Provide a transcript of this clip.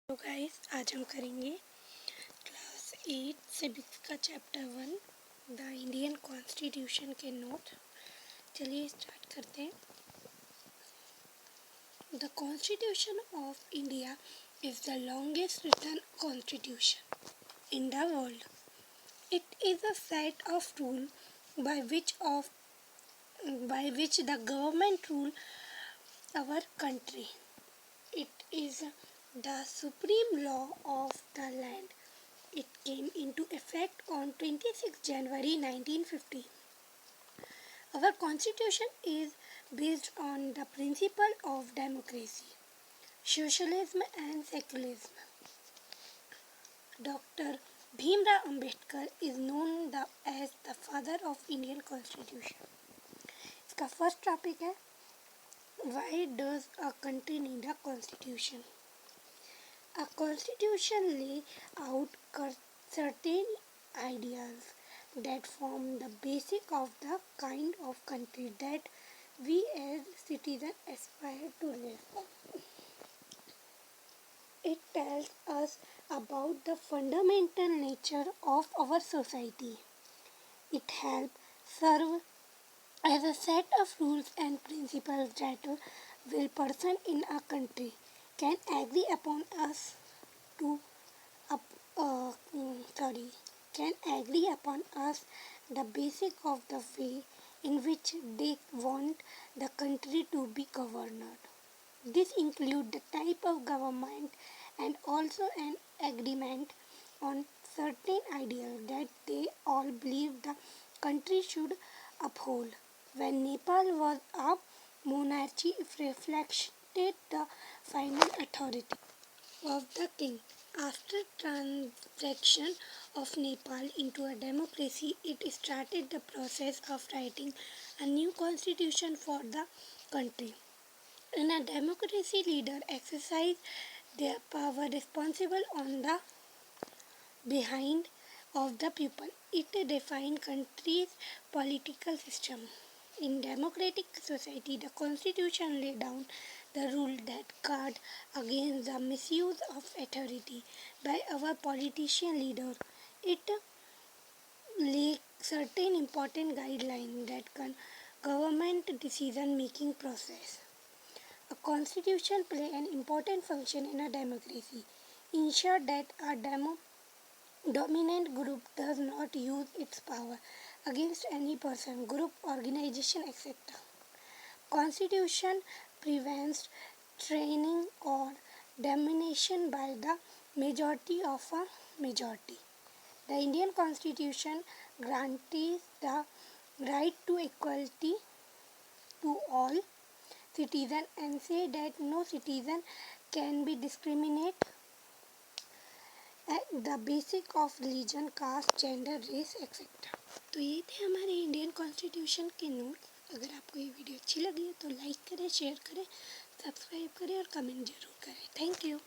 तो गाइस आज हम करेंगे क्लास 8 सिविक्स का चैप्टर 1 द इंडियन कॉन्स्टिट्यूशन के नोट। चलिए स्टार्ट करते हैं। The constitution of India is the longest written constitution in the world. It is a set of rules by which the government rule our country. It is the supreme law of the land. It came into effect on 26 January 1950. Our constitution is based on the principle of democracy, socialism and secularism. Dr. Bhimrao Ambedkar is known as the father of Indian constitution. इसका first topic है Why does a country need a constitution? A constitution lays out certain ideas that form the basis of the kind of country that we as citizens aspire to live. It tells us about the fundamental nature of our society. It helps serve as a set of rules and principles that will person in a country can agree upon us to can agree upon us the basic of the way in which they want the country to be governed. This includes the type of government and also an agreement on certain ideals that they all believe the country should uphold. When Nepal was a monarchy, it reflected the final authority of the king. After transition of Nepal into a democracy, it started the process of writing a new constitution for the country. In a democracy, leaders exercise their power responsible on the behind of the people. It defines country's political system. In democratic society, the constitution laid down the rule that guard against the misuse of authority by our politician leader. It lays certain important guidelines that can government decision making process. A constitution plays an important function in a democracy. Ensure that a dominant group does not use its power against any person, group, organization, etc. Constitution prevents tyranny or domination by the majority of a majority. The Indian Constitution grants the right to equality to all citizens and say that no citizen can be discriminated at the basis of religion, caste, gender, race, etc. तो ये थे हमारे Indian constitution के notes. अगर आपको ये video अच्छी लगी है तो लाइक करें, शेयर करें, सब्सक्राइब करें और कमेंट जरूर करें। Thank you.